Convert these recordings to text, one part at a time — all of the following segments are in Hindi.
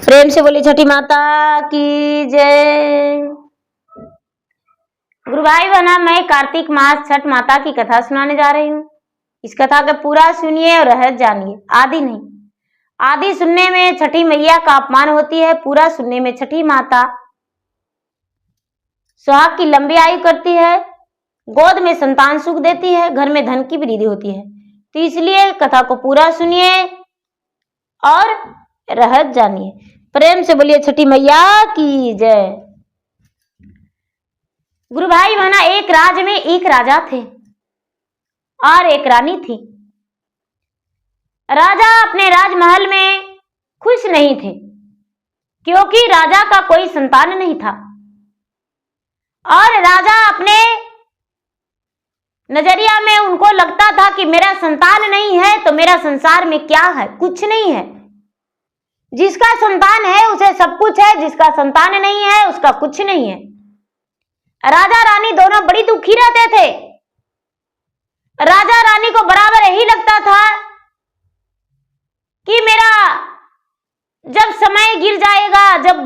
प्रेम से बोली छठी माता की जय। गुरु भाई बहना, मैं कार्तिक मास छठ माता की कथा सुनाने जा रही हूँ। इस कथा को पूरा सुनिए और रहस्य जानिए। आदि नहीं, आदि सुनने में छठी मैया का अपमान होती है, पूरा सुनने में छठी माता सुहाग की लंबी आयु करती है, गोद में संतान सुख देती है, घर में धन की वृद्धि होती है। तो इसलिए कथा को पूरा सुनिए और रहस्य जानिए। प्रेम से बोलिए छठी मैया की जय। गुरु भाई बहना, एक राज्य में एक राजा थे और एक रानी थी। राजा अपने राजमहल में खुश नहीं थे क्योंकि राजा का कोई संतान नहीं था और राजा अपने नजरिया में उनको लगता था कि मेरा संतान नहीं है तो मेरा संसार में क्या है, कुछ नहीं है। जिसका संतान है उसे सब कुछ है, जिसका संतान नहीं है उसका कुछ नहीं है। राजा रानी दोनों बड़ी दुखी रहते थे। राजा रानी को बराबर यही लगता था कि मेरा जब समय गिर जाएगा, जब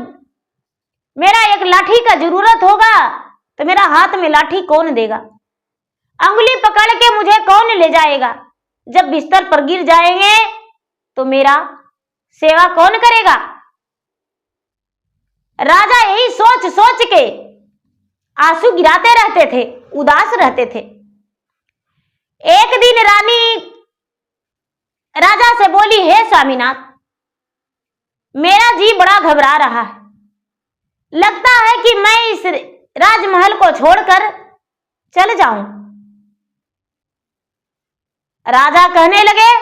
मेरा एक लाठी का जरूरत होगा तो मेरा हाथ में लाठी कौन देगा, अंगुली पकड़ के मुझे कौन ले जाएगा, जब बिस्तर पर गिर जाएंगे तो मेरा सेवा कौन करेगा। राजा यही सोच सोच के आंसू गिराते रहते थे, उदास रहते थे। एक दिन रानी राजा से बोली, हे स्वामीनाथ, मेरा जी बड़ा घबरा रहा है, लगता है कि मैं इस राजमहल को छोड़कर चल जाऊं। राजा कहने लगे,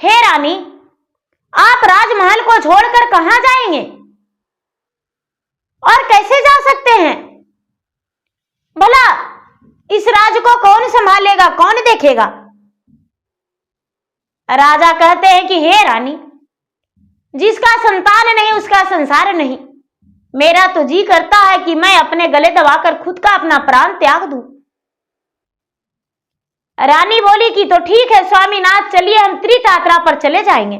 हे रानी, आप राजमहल को छोड़कर कहां जाएंगे और कैसे जा सकते हैं? भला इस राज को कौन संभालेगा, कौन देखेगा? राजा कहते हैं कि हे रानी, जिसका संतान नहीं उसका संसार नहीं। मेरा तो जी करता है कि मैं अपने गले दबाकर खुद का अपना प्राण त्याग दूं। रानी बोली कि तो ठीक है स्वामीनाथ, चलिए हम तीर्थ यात्रा पर चले जाएंगे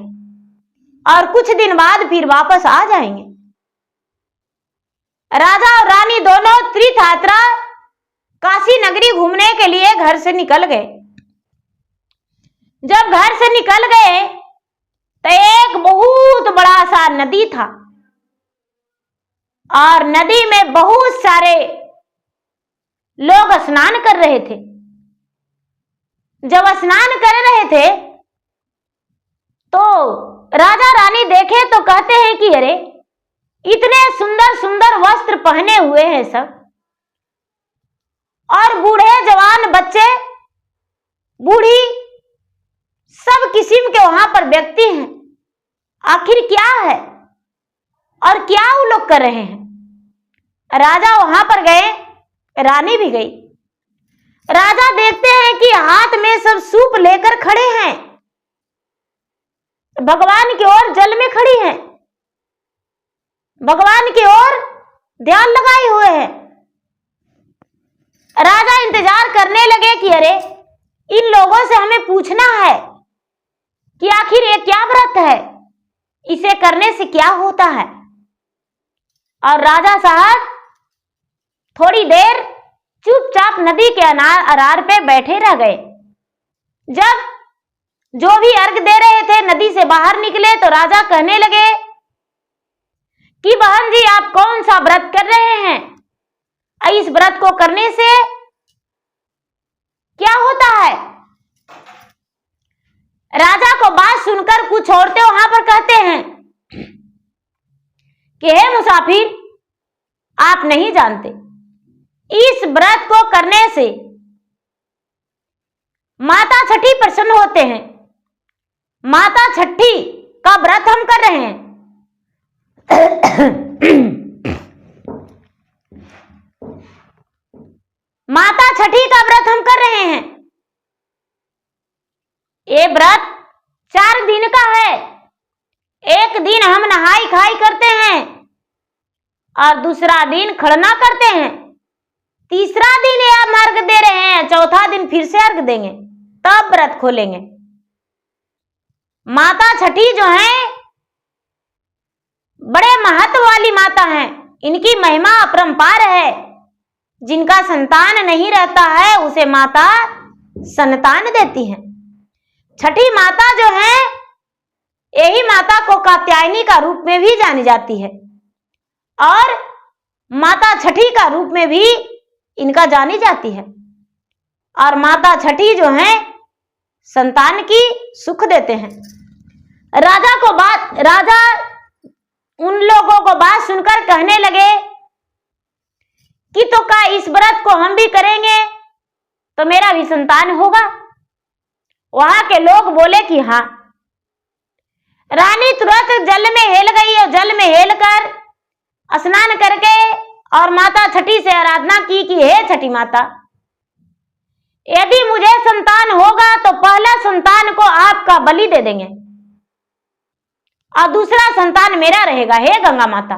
और कुछ दिन बाद फिर वापस आ जाएंगे। राजा और रानी दोनों तीर्थ यात्रा काशी नगरी घूमने के लिए घर से निकल गए। जब घर से निकल गए तो एक बहुत बड़ा सा नदी था और नदी में बहुत सारे लोग स्नान कर रहे थे। जब स्नान कर रहे थे तो राजा रानी देखे तो कहते हैं कि अरे, इतने सुंदर सुंदर वस्त्र पहने हुए हैं सब, और बूढ़े जवान बच्चे बूढ़ी सब किस्म के वहां पर व्यक्ति हैं। आखिर क्या है और क्या वो लोग कर रहे हैं? राजा वहां पर गए, रानी भी गई। राजा देखते हैं कि हाथ में सब सूप लेकर खड़े हैं, भगवान की ओर जल में खड़ी हैं, भगवान की ओर ध्यान लगाए हुए हैं। राजा इंतजार करने लगे कि अरे, इन लोगों से हमें पूछना है कि आखिर ये क्या व्रत है, इसे करने से क्या होता है। और राजा साहब थोड़ी देर चुपचाप नदी के अनार पे बैठे रह गए। जब जो भी अर्घ दे रहे थे नदी से बाहर निकले तो राजा कहने लगे कि बहन जी, आप कौन सा व्रत कर रहे हैं, इस व्रत को करने से क्या होता है? राजा को बात सुनकर कुछ औरतें वहां पर कहते हैं कि हे मुसाफिर, आप नहीं जानते, इस व्रत को करने से माता छठी प्रसन्न होते हैं। माता छठी का व्रत हम कर रहे हैं। माता छठी का व्रत हम कर रहे हैं। ये व्रत 4 दिन का है। एक दिन हम नहाई खाई करते हैं और दूसरा दिन खड़ना करते हैं, तीसरा दिन ये हम अर्घ दे रहे हैं, चौथा दिन फिर से अर्घ देंगे, तब व्रत खोलेंगे। माता छठी जो है बड़े महत्व वाली माता हैं। इनकी महिमा अपरंपार है। जिनका संतान नहीं रहता है उसे माता संतान देती है। छठी माता जो है यही माता को कात्यायनी का रूप में भी जानी जाती है और माता छठी का रूप में भी इनका जानी जाती है। और माता छठी जो है संतान की सुख देते हैं। राजा उन लोगों को बात सुनकर कहने लगे कि तो क्या इस व्रत को हम भी करेंगे तो मेरा भी संतान होगा। वहां के लोग बोले कि हाँ। रानी तुरंत जल में हेल गई और जल में हेल कर स्नान करके और माता छठी से आराधना की कि हे छठी माता, यदि मुझे संतान होगा तो पहला संतान को आपका बलि दे देंगे और दूसरा संतान मेरा रहेगा। हे गंगा माता,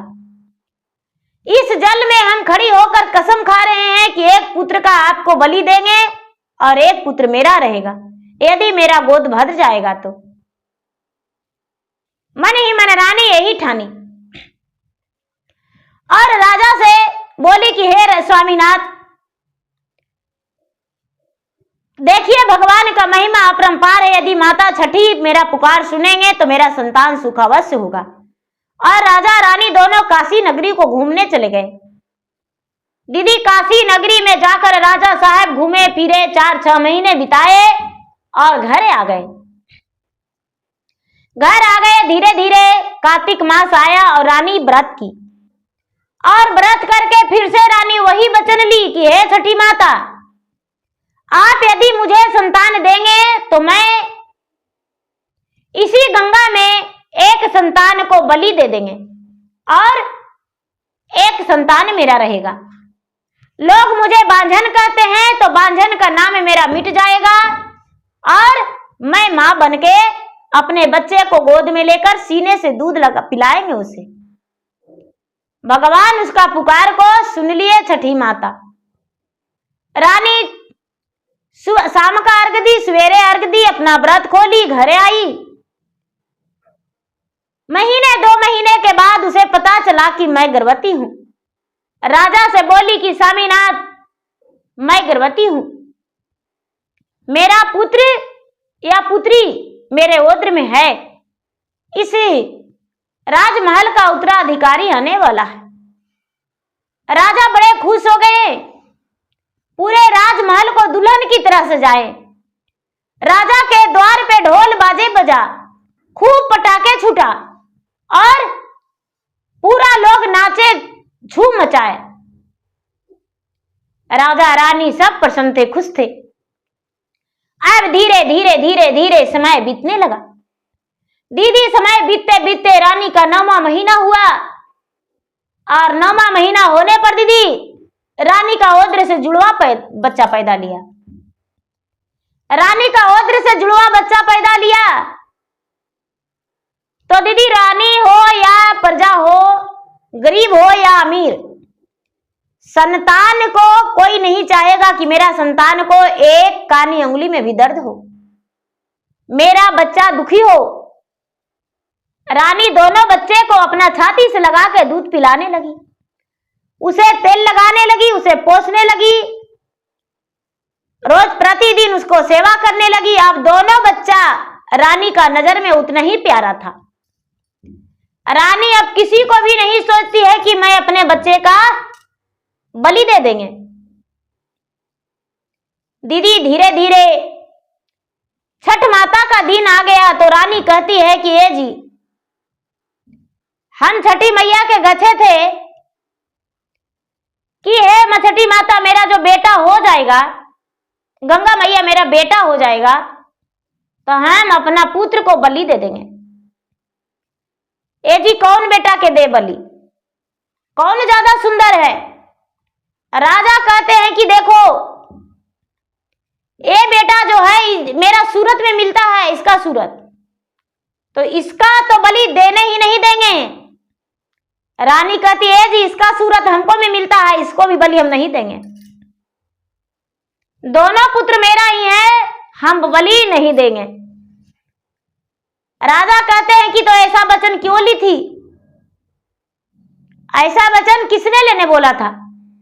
इस जल में हम खड़ी होकर कसम खा रहे हैं कि एक पुत्र का आपको बलि देंगे और एक पुत्र मेरा रहेगा यदि मेरा गोद भर जाएगा तो। मन ही मन रानी यही ठानी और राजा से बोली कि हे स्वामीनाथ, देखिए भगवान का महिमा अपरंपार है। यदि माता छठी मेरा पुकार सुनेंगे तो मेरा संतान सुख अवश्य होगा। और राजा रानी दोनों काशी नगरी को घूमने चले गए। दीदी काशी नगरी में जाकर राजा साहब घूमे फिरे, 4-6 महीने बिताए और घर आ गए। धीरे धीरे कार्तिक मास आया और रानी व्रत की और व्रत करके फिर से रानी वही वचन ली कि हे छठी माता, आप यदि मुझे संतान देंगे तो मैं इसी गंगा में एक संतान को बलि दे देंगे और एक संतान मेरा रहेगा। लोग मुझे बांझन कहते हैं तो बांझन का नाम मेरा मिट जाएगा और मैं मां बनके अपने बच्चे को गोद में लेकर सीने से दूध लगा पिलाएंगे उसे। भगवान उसका पुकार को सुन लिए छठी माता। रानी शाम का अर्घ दी, सवेरे अर्घ दी, अपना व्रत खोली, घरे आई। 1-2 महीने के बाद उसे पता चला कि मैं गर्भवती हूं। राजा से बोली कि स्वामीनाथ, मैं गर्भवती हूं, मेरा पुत्र या पुत्री मेरे उदर में है। इस राजमहल का उत्तराधिकारी आने वाला है। राजा बड़े खुश हो गए, पूरे राजमहल को दुल्हन की तरह सजाए। राजा के द्वार पे ढोल बाजे बजा, खूब पटाखे छूटा और पूरा लोग नाचे, झूम मचाए। राजा रानी सब प्रसन्न थे, खुश थे। अब धीरे धीरे धीरे धीरे समय बीतने लगा। दीदी समय बीतते बीतते रानी का 9वां महीना हुआ और 9वां महीना होने पर दीदी रानी का ओद्र से जुड़वा बच्चा पैदा लिया। रानी का ओद्र से जुड़वा बच्चा पैदा लिया तो दीदी रानी हो या प्रजा हो, गरीब हो या अमीर, संतान को कोई नहीं चाहेगा कि मेरा संतान को एक कानी अंगुली में भी दर्द हो, मेरा बच्चा दुखी हो। रानी दोनों बच्चे को अपना छाती से लगा के दूध पिलाने लगी, उसे तेल लगाने लगी, उसे पोसने लगी, रोज प्रतिदिन उसको सेवा करने लगी। अब दोनों बच्चा रानी का नजर में उतना ही प्यारा था। रानी अब किसी को भी नहीं सोचती है कि मैं अपने बच्चे का बलि दे देंगे। दीदी धीरे धीरे छठ माता का दिन आ गया तो रानी कहती है कि ए जी, हम छठी मैया के गच्छे थे कि हे छठी माता, मेरा जो बेटा हो जाएगा, गंगा मैया मेरा बेटा हो जाएगा तो हम अपना पुत्र को बलि दे देंगे। ए जी, कौन बेटा के दे बलि, कौन ज्यादा सुंदर है? राजा कहते हैं कि देखो, ये बेटा जो है मेरा सूरत में मिलता है, इसका सूरत, तो इसका तो बलि देने ही नहीं देंगे। रानी कहती है जी, इसका सूरत हमको में मिलता है, इसको भी बलि हम नहीं देंगे। दोनों पुत्र मेरा ही है, हम बलि नहीं देंगे। राजा कहते हैं कि तो ऐसा वचन क्यों ली थी? ऐसा वचन किसने लेने बोला था?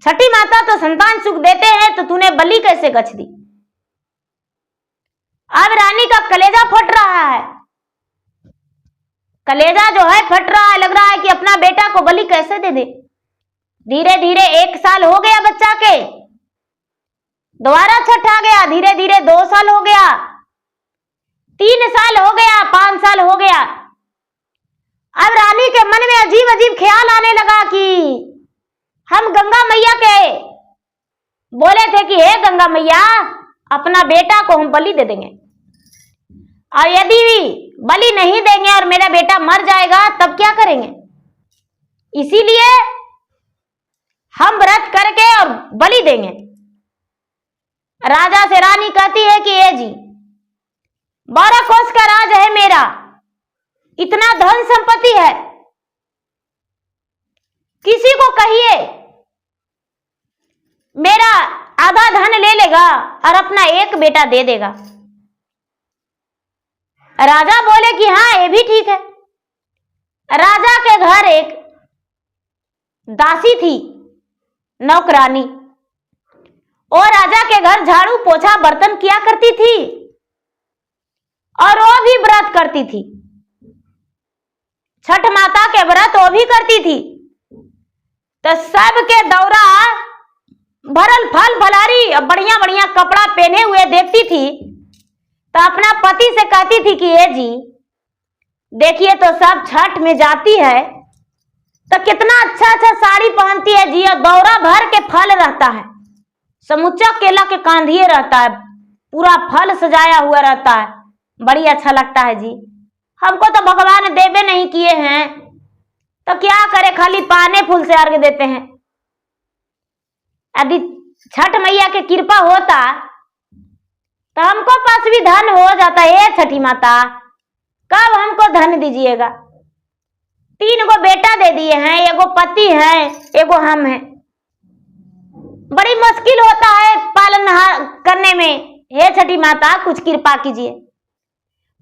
छठी माता तो संतान सुख देते हैं, तो तूने बलि कैसे गछ दी? अब रानी का कलेजा फट रहा है, कलेजा जो है फट रहा है, लग रहा है कि अपना बेटा को बलि कैसे दे दे। धीरे धीरे 1 साल हो गया बच्चा के, दोबारा छठ आ गया, धीरे धीरे 2 साल हो गया, 3 साल हो गया, 5 साल हो गया। अब रानी के मन में अजीब अजीब ख्याल आने लगा कि हम गंगा मैया के बोले थे कि हे गंगा मैया, अपना बेटा को हम बलि दे देंगे, और यदि बलि नहीं देंगे और मेरा बेटा मर जाएगा तब क्या करेंगे? इसीलिए हम व्रत करके और बलि देंगे। राजा से रानी कहती है कि ये जी 12 कोस का राज है मेरा, इतना धन संपत्ति है, किसी को कहिए मेरा आधा धन ले लेगा और अपना एक बेटा दे देगा। राजा बोले कि हाँ ये भी ठीक है। राजा के घर एक दासी थी, नौकरानी, और राजा के घर झाड़ू पोछा बर्तन किया करती थी और वो भी व्रत करती थी, छठ माता के व्रत वो भी करती थी। तो सबके दौरा भरल फल भलारी बढ़िया बढ़िया कपड़ा पहने हुए देखती थी, तो अपना पति से कहती थी कि ये जी देखिए तो सब छठ में जाती है तो कितना अच्छा अच्छा साड़ी पहनती है जी, और दौरा भर के फल रहता है, समूचा केला के कांधिए रहता है, पूरा फल सजाया हुआ रहता है, बड़ी अच्छा लगता है जी। हमको तो भगवान देवे नहीं किए हैं तो क्या करे, खाली पाने फूल से अर्घ देते हैं। यदि छठ मैया की कृपा होता तो हमको पास भी धन हो जाता है। छठी माता कब हमको धन दीजिएगा? 3 गो बेटा दे दिए हैं, एगो पति है, एगो हम हैं, बड़ी मुश्किल होता है पालन करने में। हे छठी माता कुछ कृपा कीजिए।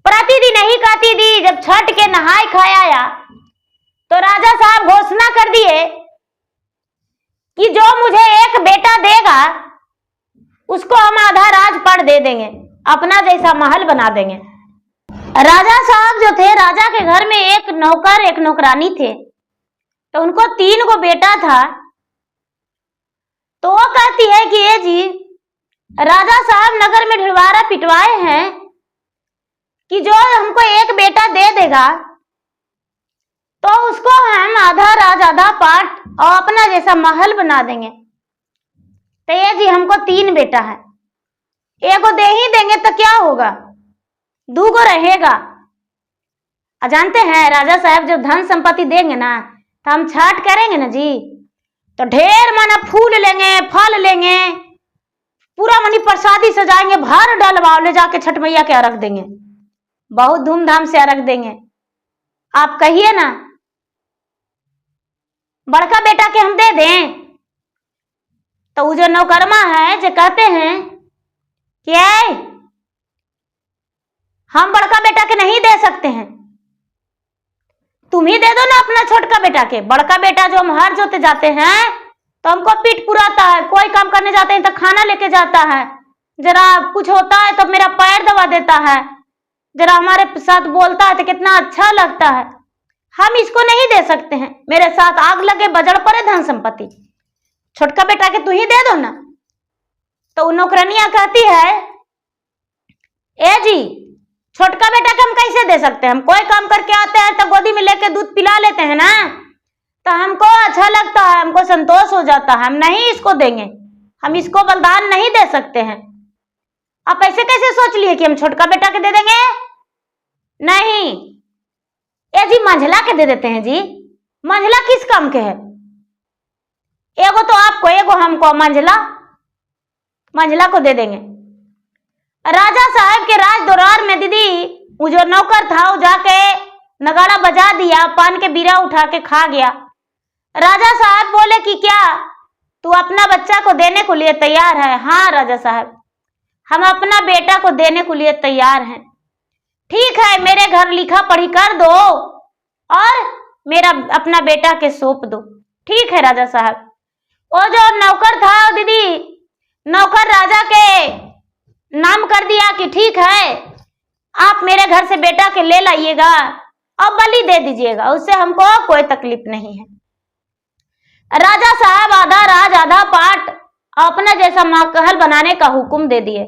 प्रतिदिन ही कहती थी, जब छठ के नहाय खाए आया तो राजा साहब घोषणा कर दिए कि जो मुझे एक बेटा देगा उसको हम आधा राजपाट दे देंगे, अपना जैसा महल बना देंगे। राजा साहब जो थे, राजा के घर में एक नौकर एक नौकरानी थे, तो उनको 3 गो बेटा था। तो वो कहती है कि ये जी राजा साहब नगर में ढिलवारा पिटवाए हैं कि जो हमको एक बेटा दे देगा तो उसको हम आधा राज आधा पाट और अपना जैसा महल बना देंगे। तो ये जी हमको 3 बेटा है, एगो दे ही देंगे तो क्या होगा, 2 गो रहेगा। जानते हैं राजा साहब जब धन संपत्ति देंगे ना तो हम छठ करेंगे ना जी, तो ढेर माना फूल लेंगे, फल लेंगे, पूरा मनी प्रसादी सजाएंगे, भर डलवा ले जाके छठ मैया के अर्घ देंगे, बहुत धूमधाम से अर्घ देंगे। आप कहिए ना बड़का बेटा के हम दे दें? तो वो जो नौकरमा है जो कहते हैं कि हम बड़का बेटा के नहीं दे सकते हैं, तुम ही दे दो ना अपना छोटका बेटा के। बड़का बेटा जो हम हर जोते जाते हैं तो हमको पीठ पुराता है, कोई काम करने जाते हैं तो खाना लेके जाता है, जरा कुछ होता है तो मेरा पैर दबा देता है, जरा हमारे साथ बोलता है तो कितना अच्छा लगता है। हम इसको नहीं दे सकते हैं, मेरे साथ आग लगे बजड़ पड़े धन संपत्ति, छोटका बेटा के तू ही दे दो ना। तो नौकरानियां कहती है ए जी छोटका बेटा के हम कैसे दे सकते हैं, हम कोई काम करके आते हैं तो गोदी में लेके दूध पिला लेते हैं ना, तो हमको अच्छा लगता है, हमको संतोष हो जाता है, हम नहीं इसको देंगे, हम इसको बलिदान नहीं दे सकते हैं। आप ऐसे कैसे सोच लिए कि हम छोटका बेटा के दे देंगे? नहीं, ए जी मंझला के दे देते हैं जी। मंझला किस काम के है? एगो तो आपको एगो हमको, मंझला को दे देंगे। राजा साहब के राज दरबार में दीदी वो जो नौकर था वो जाके नगाड़ा बजा दिया, पान के बीरा उठा के खा गया। राजा साहब बोले कि क्या तू अपना बच्चा को देने को लिए तैयार है? हाँ राजा साहब हम अपना बेटा को देने को लिए तैयार हैं। ठीक है, मेरे घर लिखा पढ़ी कर दो और मेरा अपना बेटा के सौंप दो। ठीक है राजा साहब। वो जो नौकर था दीदी, नौकर राजा के नाम कर दिया कि ठीक है, आप मेरे घर से बेटा के ले लाइएगा और बलि दे दीजिएगा, उससे हमको कोई तकलीफ नहीं है। राजा साहब आधा राज आधा पाट अपना जैसा महल बनाने का हुक्म दे दिए।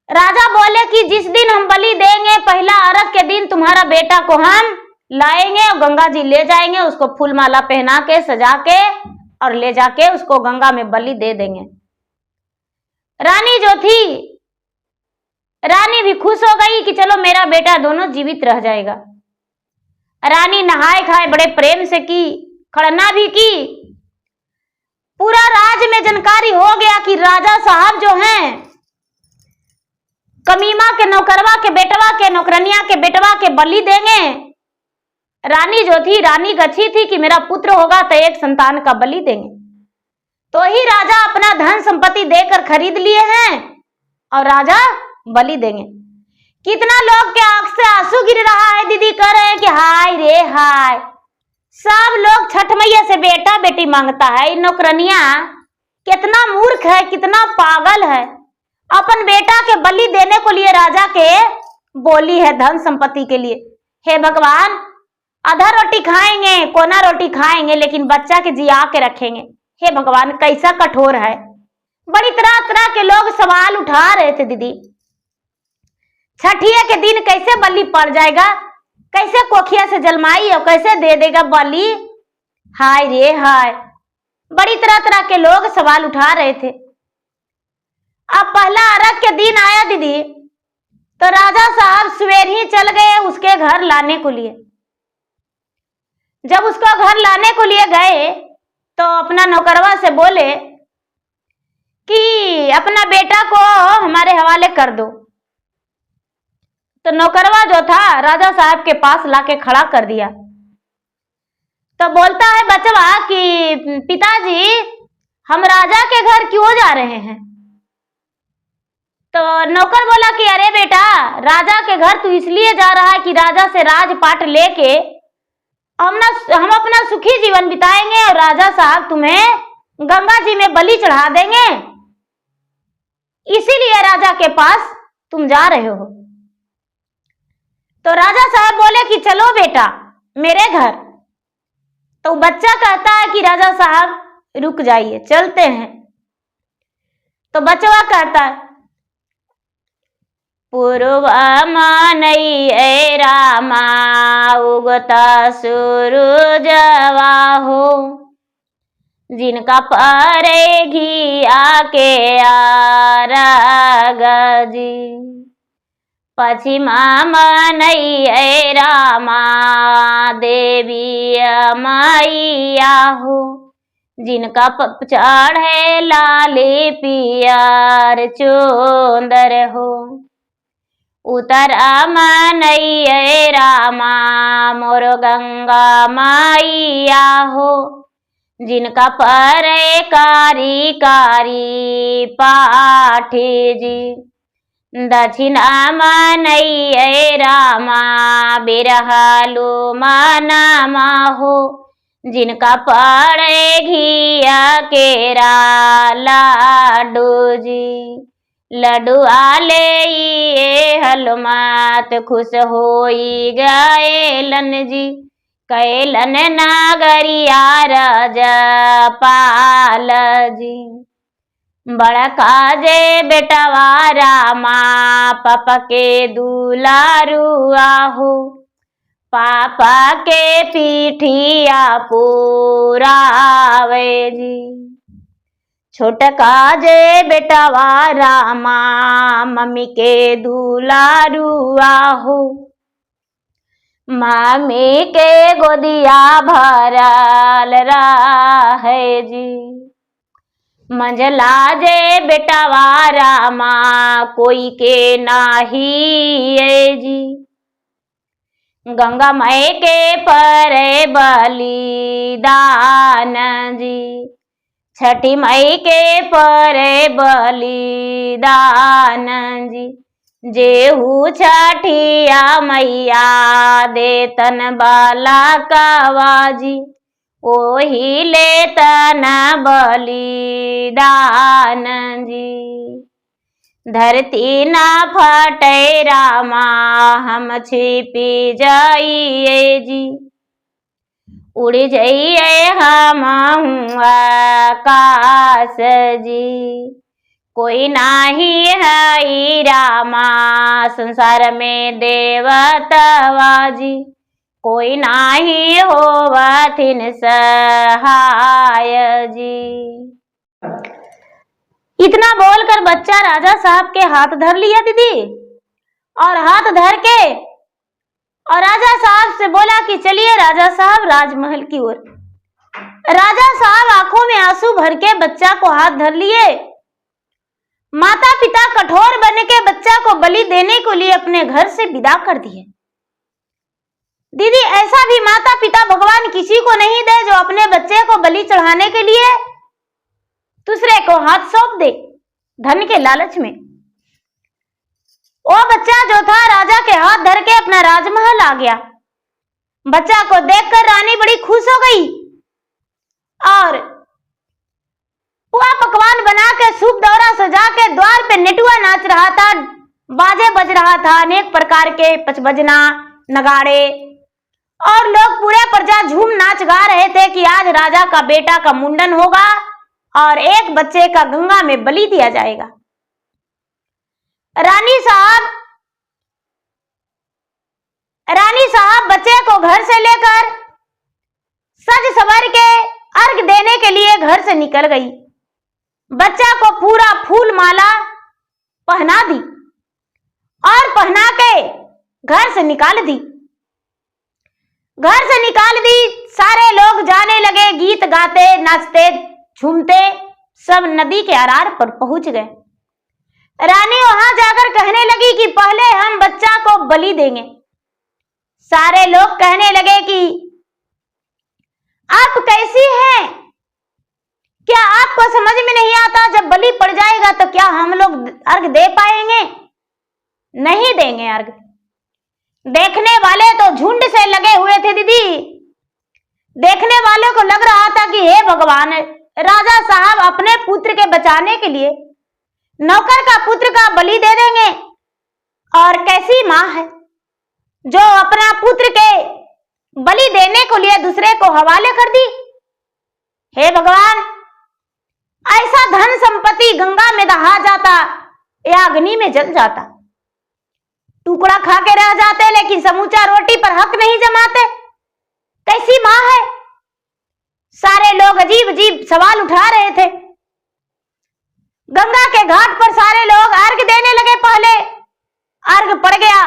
राजा बोले कि जिस दिन हम बलि देंगे, पहला अर्घ के दिन तुम्हारा बेटा को हम लाएंगे और गंगा जी ले जाएंगे, उसको फूल माला पहना के सजा के और ले जाके उसको गंगा में बलि दे देंगे। रानी जो थी, रानी भी खुश हो गई कि चलो मेरा बेटा दोनों जीवित रह जाएगा। रानी नहाए खाए बड़े प्रेम से की, खड़ना भी की। पूरा राज्य में जानकारी हो गया कि राजा साहब जो हैं कमीमा के नौकरवा के बेटवा के नौकरनिया के बेटवा के बलि देंगे। रानी जो थी, रानी गच्छी थी कि मेरा पुत्र होगा तो एक संतान का बलि देंगे। तो ही राजा अपना धन संपत्ति देकर खरीद लिए हैं और राजा बलि देंगे। कितना लोग के आंख से आंसू गिर रहा है दीदी, कह रहे हैं कि हाय रे हाय, सब लोग छठ मैया से बेटा बेटी मांगता है। नौकरनिया कितना मूर्ख है, कितना पागल है, अपन बेटा के बलि देने को लिए राजा के बोली है धन संपत्ति के लिए। हे भगवान, आधा रोटी खाएंगे, कोना रोटी खाएंगे, लेकिन बच्चा के जिया के रखेंगे। हे भगवान, कैसा कठोर है। बड़ी तरह तरह के लोग सवाल उठा रहे थे दीदी, छठिया के दिन कैसे बलि पड़ जाएगा, कैसे कोखिया से जलमाई और कैसे दे देगा बलि। हाय रे हाय, बड़ी तरह तरह के लोग सवाल उठा रहे थे। अब पहला अर्घ के दिन आया दीदी, तो राजा साहब सवेर ही चल गए उसके घर लाने को लिए। जब उसको घर लाने को लिए गए तो अपना नौकरवा से बोले कि अपना बेटा को हमारे हवाले कर दो। तो नौकरवा जो था राजा साहब के पास लाके खड़ा कर दिया। तो बोलता है बचवा कि पिताजी, हम राजा के घर क्यों जा रहे हैं। तो नौकर बोला कि अरे बेटा, राजा के घर तू इसलिए जा रहा है कि राजा से राजपाट लेके हम अपना सुखी जीवन बिताएंगे और राजा साहब तुम्हें गंगा जी में बलि चढ़ा देंगे, इसीलिए राजा के पास तुम जा रहे हो। तो राजा साहब बोले कि चलो बेटा मेरे घर। तो बच्चा कहता है कि राजा साहब रुक जाइए, चलते हैं। तो बचवा कहता है, पूर्व मानई ए रामा उगता सूरजवा हो, जिनका परे घी आके आरग जी। पश्चिमा मनई ए रामा देवी मैया हो, जिनका चढ़े लाली पियर चोंदर हो। उतर मनई ए रामा मोर गंगा मैया हो, जिनका परे कारी कारी पाठी जी। दक्षिणा मनई ए रामा बिरहालू मनमा हो, जिनका पड़े घिया केरा लाडू जी। लड्डू आले ये हलमात खुश होई गएलन जी, कैलन नागरिया राजा पाल जी। बड़का जे बेटवा रामा पापा के दुलारुआ हो, पापा के पीठिया पुरावे जी। छोटका जे बेटवा रामा मम्मी के दुलारुआ हो, मम्मी के गोदिया भरल रहे जी। मंझला जे बेटवा रामा कोई के नाही है जी। गंगा माई के परे बलिदान जी, छठी माई के परे बलिदान जी। जेहू छठिया मैया देतन बाला कवाजी, ओही लेतन बलिदान जी। धरती न फटे रामा हम छिपी जाइए जी, उड़ जाइए हम आकाश जी। कोई नाही है रामा संसार में देवतवा जी, कोई नाही होवथिन सहाय जी। इतना बोलकर बच्चा राजा साहब के हाथ धर लिया दीदी, और हाथ धर के और राजा साहब से बोला कि चलिए राजा साहब राजमहल की ओर। राजा साहब आंखों में आंसू भर के बच्चा को हाथ धर लिए। माता पिता कठोर बन के बच्चा को बलि देने को लिए अपने घर से विदा कर दिए। दीदी ऐसा भी माता पिता भगवान किसी को नहीं दे जो अपने बच्चे को बलि चढ़ाने के लिए दूसरे को हाथ सौंप दे धन के लालच में। वो बच्चा जो था राजा के हाथ धर के अपना राजमहल आ गया। बच्चा को देखकर रानी बड़ी खुश हो गई और पुआ पकवान बना के सूप दौरा सजा के द्वार पे नेटुआ नाच रहा था, बाजे बज रहा था, अनेक प्रकार के पचबजना नगाड़े, और लोग पूरे प्रजा झूम नाच गा रहे थे कि आज राजा का बेटा का मुंडन होगा और एक बच्चे का गंगा में बलि दिया जाएगा। रानी साहब बच्चे को घर से लेकर सज सवर के अर्घ देने के लिए घर से निकल गई। बच्चा को पूरा फूल माला पहना दी और पहना के घर से निकाल दी। सारे लोग जाने लगे, गीत गाते नाचते झूमते, सब नदी के अरार पर पहुंच गए। रानी वहां जाकर कहने लगी कि पहले हम बच्चा को बलि देंगे। सारे लोग कहने लगे कि आप कैसी हैं? क्या आपको समझ में नहीं आता जब बलि पड़ जाएगा तो क्या हम लोग अर्घ दे पाएंगे? नहीं देंगे अर्घ। देखने वाले तो झुंड से लगे हुए थे दीदी। देखने वालों को लग रहा था कि हे भगवान, राजा साहब अपने पुत्र के बचाने के लिए नौकर का पुत्र का बलि दे देंगे। और कैसी मां है जो अपना पुत्र के बलि देने को लिए दूसरे को हवाले कर दी। हे भगवान, ऐसा धन संपत्ति गंगा में दहा जाता या अग्नि में जल जाता। टुकड़ा खा के रह जाते लेकिन समूचा रोटी पर हक नहीं जमाते। कैसी मां है? सारे लोग अजीब अजीब सवाल उठा रहे थे। गंगा के घाट पर सारे लोग अर्घ देने लगे। पहले अर्घ पड़ गया,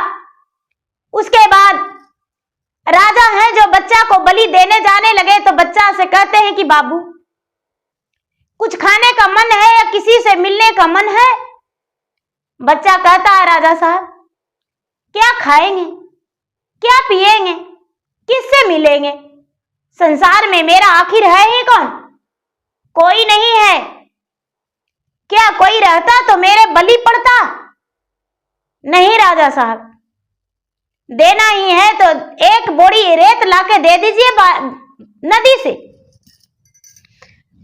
उसके बाद राजा हैं जो बच्चा को बलि देने जाने लगे तो बच्चा से कहते हैं कि बाबू, कुछ खाने का मन है या किसी से मिलने का मन है? बच्चा कहता है राजा साहब, क्या खाएंगे, क्या पिएंगे, किससे मिलेंगे? संसार में मेरा आखिर है ही कौन? कोई नहीं है। क्या कोई रहता तो मेरे बलि पड़ता? नहीं राजा साहब, देना ही है तो एक बोरी रेत लाके दे दीजिए नदी से।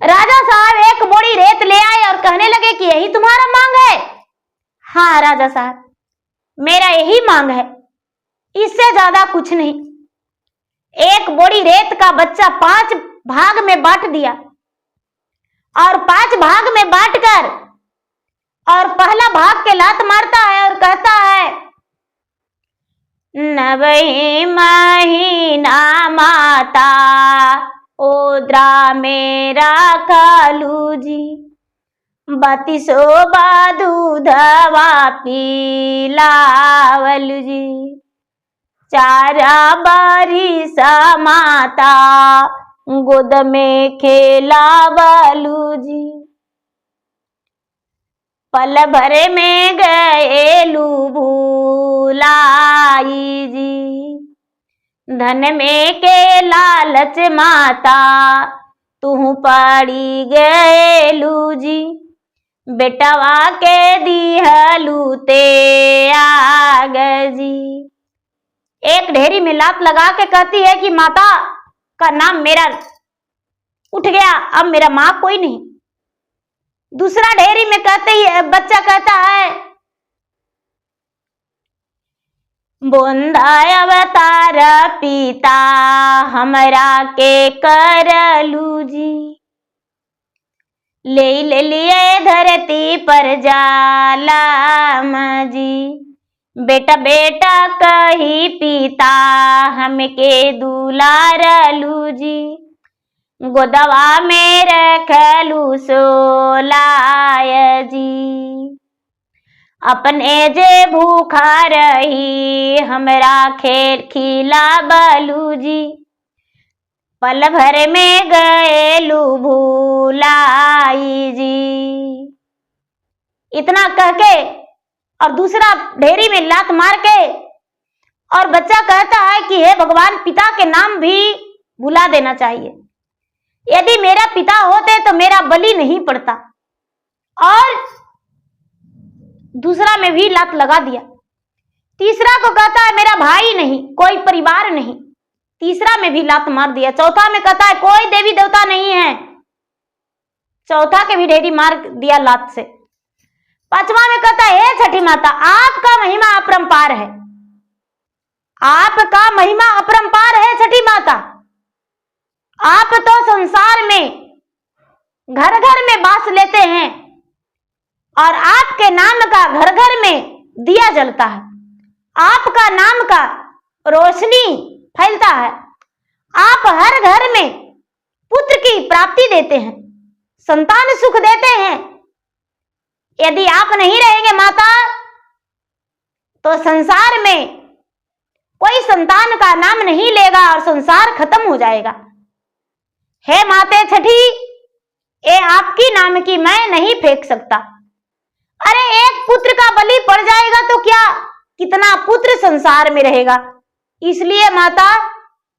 राजा साहब एक बोरी रेत ले आए और कहने लगे कि यही तुम्हारा मांग है? हाँ राजा साहब, मेरा यही मांग है, इससे ज्यादा कुछ नहीं। एक बोरी रेत का बच्चा 5 भाग में बांट दिया और 5 भाग में बांटकर और पहला भाग के लात मारता है और कहता है, 9 महीना माता ओद्रा मेरा कालू जी, 32 दूधवा पीलावलू जी, 4 बारिश माता गोद में खेलावलू जी, पल भर में गएलू भूलाई जी, धन में के लालच माता तू पड़ी गएलू जी, बेटवा के दिहलू ते आग जी। एक ढेरी में लात लगा के कहती है कि माता का नाम मेरा उठ गया, अब मेरा मां कोई नहीं। दूसरा ढेरी में कहते ही बच्चा कहता है बोंदा अवतार पिता हमरा के करलू जी। ले लिए धरती पर जालाम जी। बेटा बेटा कही पिता हमके दुलारलू जी। गोदवा में रखलू सोलाय जी। अपने जे भूखा रही हमरा खेल खिलाबलू जी। पल भर में गएलू भूलाई जी। इतना कह के और दूसरा ढेरी में लात मार के और बच्चा कहता है कि हे भगवान, पिता के नाम भी भुला देना चाहिए। यदि मेरा पिता होते तो मेरा बलि नहीं पड़ता। और दूसरा में भी लात लगा दिया। तीसरा को कहता है मेरा भाई नहीं, कोई परिवार नहीं। तीसरा में भी लात मार दिया। चौथा में कहता है कोई देवी देवता नहीं है। चौथा के भी ढेरी मार दिया लात से। पांचवा में कहता है हे छठी माता, आपका महिमा अपरंपार है। आपका महिमा अपरंपार है छठी माता। आप तो संसार में घर घर में बास लेते हैं और आपके नाम का घर घर में दिया जलता है। आपका नाम का रोशनी फैलता है। आप हर घर में पुत्र की प्राप्ति देते हैं, संतान सुख देते हैं। यदि आप नहीं रहेंगे माता तो संसार में कोई संतान का नाम नहीं लेगा और संसार खत्म हो जाएगा। हे माते छठी, ये आपकी नाम की मैं नहीं फेंक सकता। अरे एक पुत्र का बलि पड़ जाएगा तो क्या, कितना पुत्र संसार में रहेगा। इसलिए माता,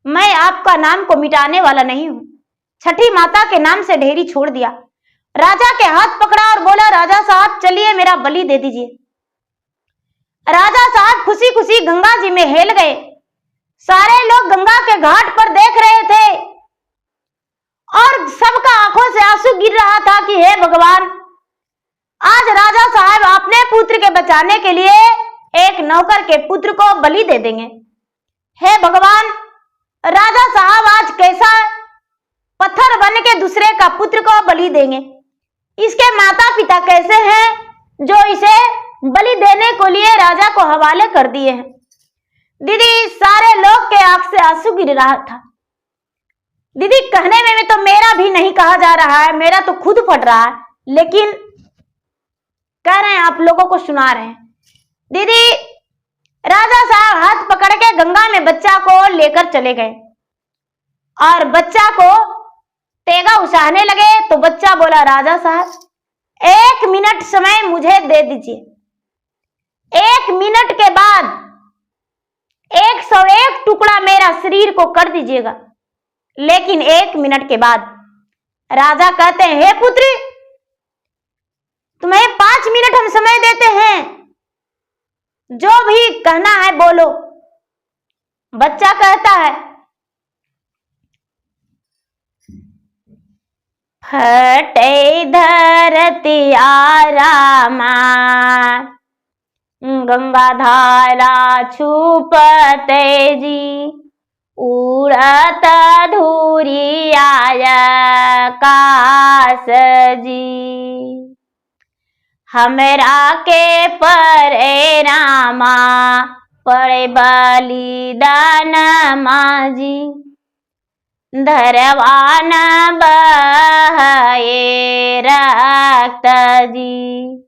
मैं आपका नाम को मिटाने वाला नहीं हूं। छठी माता के नाम से ढेरी छोड़ दिया। राजा के हाथ पकड़ा और बोला राजा साहब चलिए मेरा बलि दे दीजिए। राजा साहब खुशी खुशी गंगा जी में हेल गए। सारे लोग गंगा के घाट पर देख रहे थे और सबका आंखों से आंसू गिर रहा था कि हे भगवान, आज राजा साहब अपने पुत्र के बचाने के लिए एक नौकर के पुत्र को बलि दे देंगे। हे भगवान, राजा साहब आज कैसा पत्थर बन के दूसरे का पुत्र को बलि देंगे। इसके माता पिता कैसे हैं जो इसे बलि देने को लिए राजा को हवाले कर दिए हैं। दीदी, सारे लोग के आंख से आंसू गिर रहा था। दीदी, कहने में तो मेरा भी नहीं कहा जा रहा है, मेरा तो खुद फट रहा है, लेकिन कह रहे हैं आप लोगों को सुना रहे हैं। दीदी, राजा साहब हाथ पकड़ के गंगा में बच्चा को लेकर चले गए और बच्चा को तेगा उछालने लगे तो बच्चा बोला राजा साहब 1 मिनट समय मुझे दे दीजिए। 1 मिनट के बाद 101 टुकड़ा मेरा शरीर को कर दीजिएगा। लेकिन 1 मिनट के बाद राजा कहते हैं हे पुत्री, तुम्हें 5 मिनट हम समय देते हैं, जो भी कहना है बोलो। बच्चा कहता है फटे धरती आरामा, गंगा धारा छुपते जी, उड़त धूरी आकाश जी। हमरा के परे रामा पड़े बलिदान माजी, धरवान बहे रक्त जी।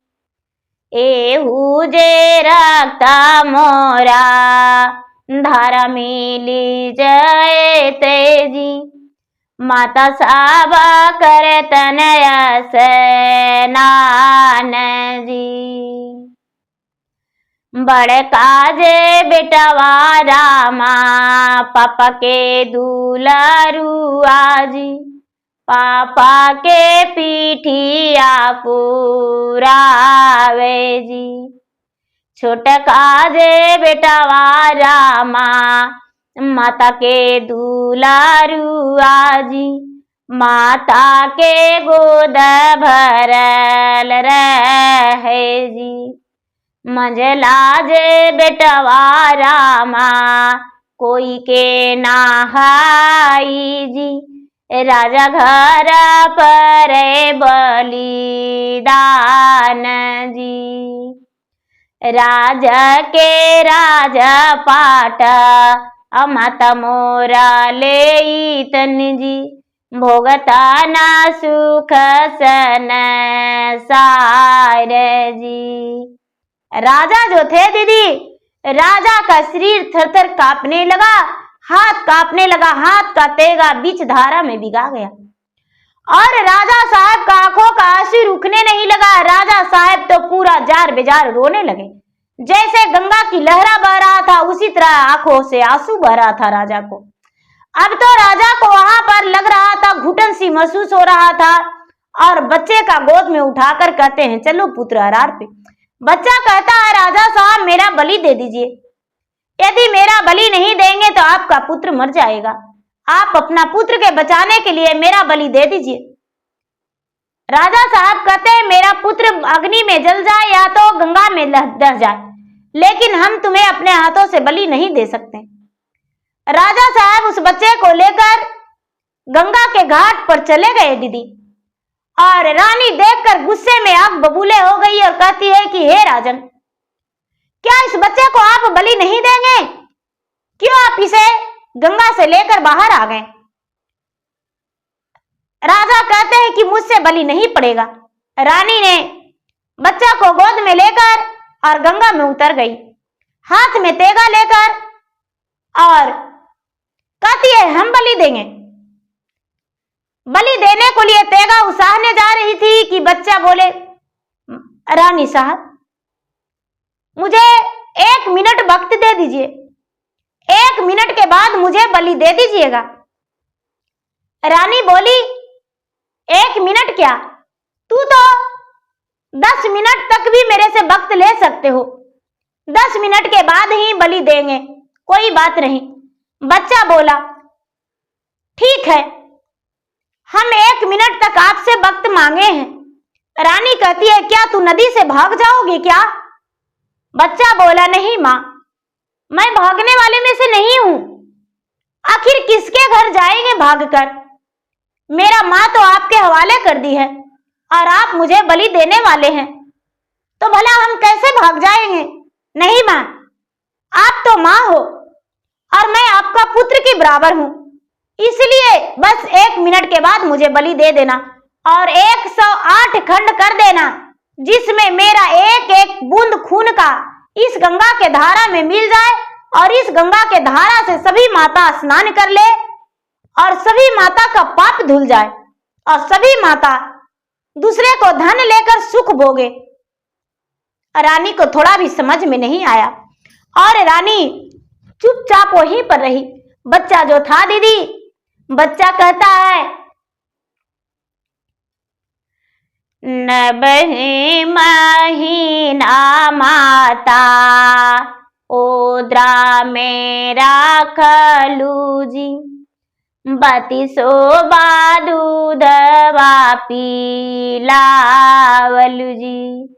एहू जे रक्त मोरा धारा मिली जय तेजी, माता साब कर तनय स्नान जी। बड़का जे बेटवा रामा पापा के दुलारुआ जी, पापा के पीठिया पुरावे जी। छोटका जे बेटावा रामा माता के दुलारुआ जी। माता के गोद भरल रहे जी। मंझला जे बेटवा रामा कोई के नहाई जी। राजा घर पर बलिदान जी। राजा के राजा पाट माता मोरा ले तन जी। भोगताना सुख सन सार जी। राजा जो थे दीदी, राजा का शरीर थर-थर कांपने लगा, हाथ कांपने लगा, हाथ का तेगा बीच धारा में भिगा गया और राजा साहब का आंखों का आंसू रुकने नहीं लगा। राजा साहब तो पूरा जार बेजार रोने लगे। जैसे गंगा की लहरा बह रहा था उसी तरह आंखों से आंसू बह रहा था राजा को। अब तो राजा को वहां पर लग रहा था, घुटन सी महसूस हो रहा था और बच्चे का गोद में उठाकर कहते हैं चलो पुत्र अरार पे। बच्चा कहता है राजा साहब मेरा बलि दे दीजिए, यदि मेरा बलि नहीं देंगे तो आपका पुत्र मर जाएगा, आप अपना पुत्र के बचाने के लिए मेरा बलि दे दीजिए। राजा साहब कहते हैं मेरा पुत्र अग्नि में जल जाए या तो गंगा में दह जाए, लेकिन हम तुम्हें अपने हाथों से बलि नहीं दे सकते। राजा साहब उस बच्चे को लेकर गंगा के घाट पर चले गए दीदी, और रानी देखकर गुस्से में आग बबूले हो गई और कहती है कि हे राजन, क्या इस बच्चे को आप बलि नहीं देंगे? क्यों आप इसे गंगा से लेकर बाहर आ गए? राजा कहते हैं कि मुझसे बलि नहीं पड़ेगा। रानी ने बच्चा को गोद में लेकर और गंगा में उतर गई, हाथ में तेगा लेकर, और कहती है हम बलि देंगे। बलि देने को लिए तेगा उसाहने जा रही थी कि बच्चा बोले रानी साहब मुझे 1 मिनट वक्त दे दीजिए, 1 मिनट के बाद मुझे बलि दे दीजिएगा। रानी बोली 1 मिनट क्या, तू तो 10 मिनट तक भी मेरे से वक्त ले सकते हो, 10 मिनट के बाद ही बलि देंगे, कोई बात नहीं। बच्चा बोला ठीक है, हम 1 मिनट तक आपसे वक्त मांगे हैं। रानी कहती है क्या तू नदी से भाग जाओगी क्या? बच्चा बोला नहीं माँ, मैं भागने वाले में से नहीं हूं, आखिर किसके घर जाएंगे भागकर? मेरा माँ तो आपके हवाले कर दी है और आप मुझे बलि देने वाले हैं, तो भला हम कैसे भाग जाएंगे? नहीं माँ, आप तो माँ हो और मैं आपका पुत्र के बराबर हूं, इसलिए बस 1 मिनट के बाद मुझे बलि दे देना और 108 खंड कर देना, जिसमें मेरा एक एक बूंद खून का इस गंगा के धारा में मिल जाए और इस गंगा के धारा से सभी माता स्नान कर ले और सभी माता का पाप धुल जाए और सभी माता दूसरे को धन लेकर सुख भोगे। रानी को थोड़ा भी समझ में नहीं आया और रानी चुपचाप वहीं पर रही। बच्चा जो था दीदी, बच्चा कहता है नबही महीना माता ओद्रा में राखलू जी, 32 दूधवा पिलावलू जी,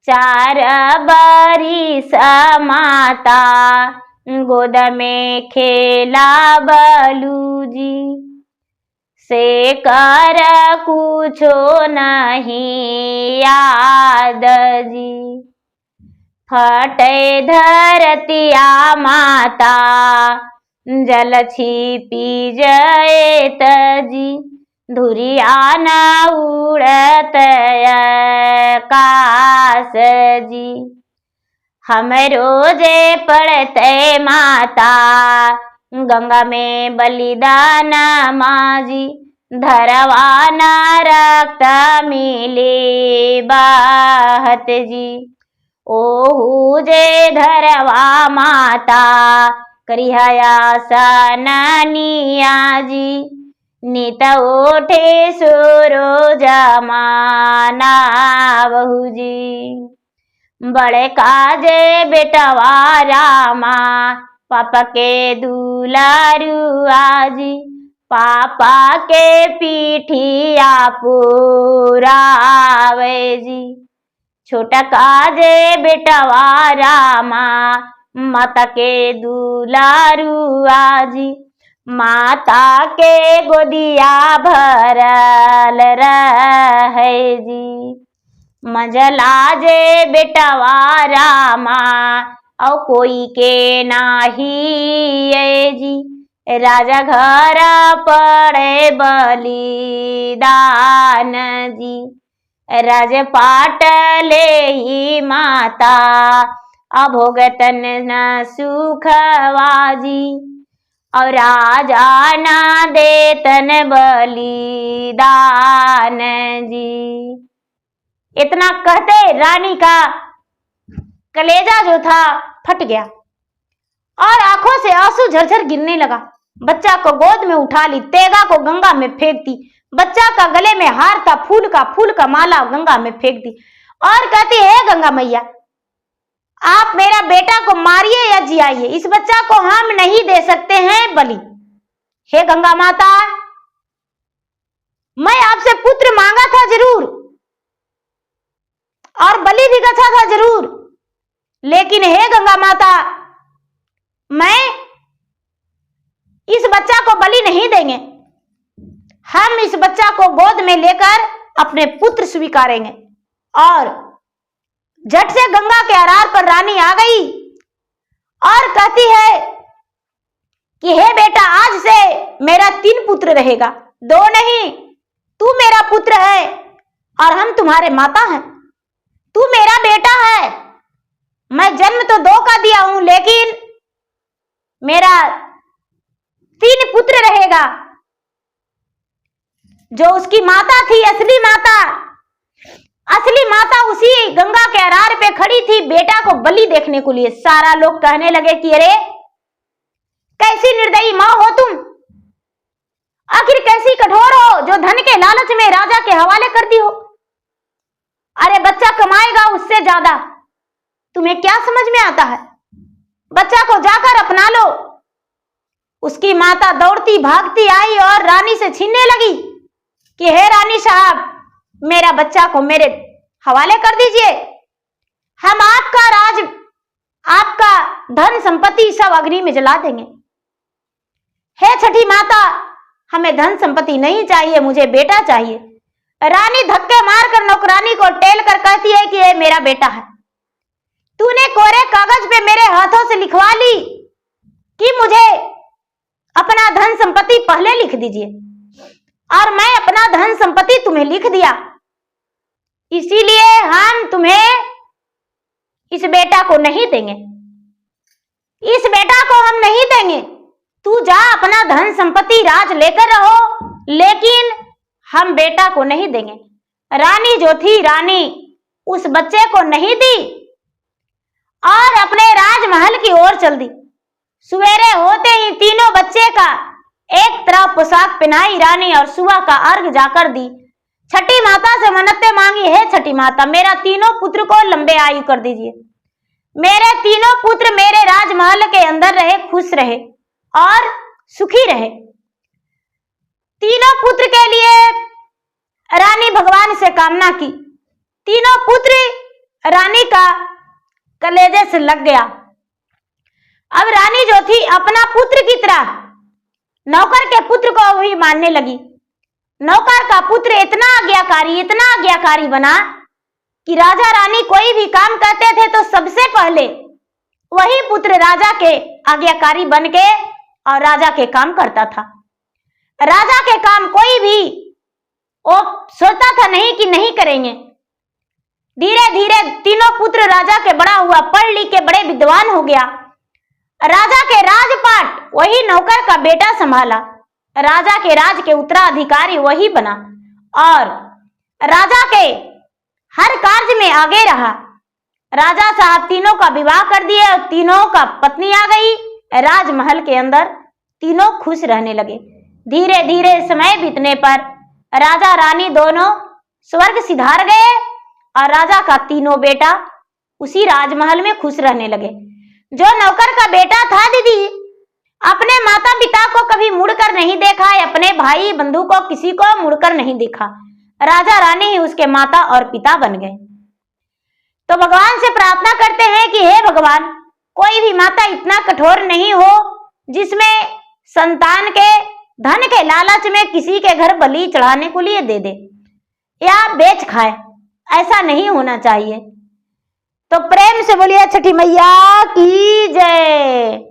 4 बरिस माता गोद में खेलावलू जी, से कर कुछो नहीं याद जी, फटे धरतिया माता जल छिपी जयत जी, धुरिया न उड़त आकाश जी, हम रोजे पढ़ते माता गंगा में बलिदान माँ जी, धरवाना रक्त मिले बहत जी, ओहू जे धरवा माता करिहया सननिया जी, नित ओठे सोरो जमाना बहुजी। बड़े काजे बेटवा रामा पापा के दुलारू आजी। पापा के पीठिया पुरावे जी। छोटा काजे बेटवा रामा माता के दुलारू आजी। माता के गोदिया भरल रहे जी। मंझला जे बेटवा रामा और कोई के नाही है जी। राजा घर पड़े बलिदान जी। राजपाट ले ही माता अभोगतन न सुखवाजी। और राजा ना देतन बलिदान जी। इतना कहते रानी का कलेजा जो था फट गया और आंखों से आंसू झरझर गिरने लगा। बच्चा को गोद में उठा ली, तेगा को गंगा में फेंक दी। बच्चा का गले में हार था, फूल का माला गंगा में फेंक दी और कहती है गंगा मैया आप मेरा बेटा को मारिए या जियाइए, इस बच्चा को हम नहीं दे सकते हैं बलि। हे गंगा माता मैं आपसे पुत्र मांगा था जरूर और बलि भी गथा था जरूर, लेकिन हे गंगा माता मैं इस बच्चा को बलि नहीं देंगे। हम इस बच्चा को गोद में लेकर अपने पुत्र स्वीकारेंगे। और झट से गंगा के अरार पर रानी आ गई और कहती है कि हे बेटा आज से मेरा 3 पुत्र रहेगा, 2 नहीं। तू मेरा पुत्र है और हम तुम्हारे माता हैं। तू मेरा बेटा है। मैं जन्म तो 2 का दिया हूं लेकिन मेरा 3 पुत्र रहेगा। जो उसकी माता थी असली माता उसी गंगा के अरार पे खड़ी थी बेटा को बलि देखने को लिए। सारा लोग कहने लगे कि अरे कैसी निर्दयी मां हो तुम, आखिर कैसी कठोर हो जो धन के लालच में राजा के हवाले कर दी हो। अरे बच्चा कमाएगा उससे ज्यादा, तुम्हें क्या समझ में आता है? बच्चा को जाकर अपना लो। उसकी माता दौड़ती भागती आई और रानी से छीनने लगी कि हे रानी साहब मेरा बच्चा को मेरे हवाले कर दीजिए, हम आपका राज आपका धन संपत्ति सब अग्नि में जला देंगे। हे छठी माता हमें धन संपत्ति नहीं चाहिए, मुझे बेटा चाहिए। रानी धक्के मारकर नौकरानी को टेल कर कहती है कि ये मेरा बेटा है। तूने कोरे कागज पे मेरे हाथों से लिखवा ली कि मुझे अपना धन संपत्ति पहले लिख दीजिए और मैं अपना धन संपत्ति तुम्हें लिख दिया, इसीलिए हम तुम्हें इस बेटा को नहीं देंगे। इस बेटा को हम नहीं देंगे। तू जा अपना धन संपत्ति राज लेकर रहो, लेकिन हम बेटा को नहीं देंगे। रानी जो थी रानी उस बच्चे को नहीं दी और अपने राजमहल की ओर चल दी। सवेरे होते ही तीनों बच्चे का एक तरफ पोशाक पहनाई रानी और सुबह का अर्घ जाकर दी। छठी माता से मन्नतें मांगी, हे छठी माता मेरा तीनों पुत्र को लंबे आयु कर दीजिए। मेरे तीनों पुत्र मेरे राजमहल के अंदर रहे, खुश रहे और सुखी रहे। तीनों पुत्र के लिए रानी भगवान से कामना की। तीनों पुत्र रानी का कलेजे से लग गया। अब रानी जो थी अपना पुत्र की तरह नौकर के पुत्र को भी मानने लगी। नौकर का पुत्र इतना आज्ञाकारी बना कि राजा रानी कोई भी काम करते थे तो सबसे पहले वही पुत्र राजा के आज्ञाकारी बन के और राजा के काम करता था। राजा के काम कोई भी वो सोचता था नहीं कि नहीं करेंगे। धीरे धीरे तीनों पुत्र राजा के बड़ा हुआ, पढ़ लिख के बड़े विद्वान हो गया। राजा के राजपाट वही नौकर का बेटा संभाला। राजा के राज के उत्तराधिकारी वही बना और राजा के हर कार्य में आगे रहा। राजा साहब तीनों का विवाह कर दिए और तीनों का पत्नी आ गई राजमहल के अंदर। तीनों खुश रहने लगे। धीरे धीरे समय बीतने पर राजा रानी दोनों स्वर्ग सिधार गए और राजा का तीनों बेटा उसी राजमहल में खुश रहने लगे। जो नौकर का बेटा था दीदी, अपने माता पिता को कभी मुड़कर नहीं देखा, अपने भाई बंधु को किसी को मुड़कर नहीं देखा। राजा रानी ही उसके माता और पिता बन गए। तो भगवान से प्रार्थना करते हैं कि हे भगवान, कोई भी माता इतना कठोर नहीं हो जिसमें संतान के धन के लालच में किसी के घर बलि चढ़ाने को लिए दे दे या बेच खाए, ऐसा नहीं होना चाहिए। तो प्रेम से बोलिए छठी मैया की जय।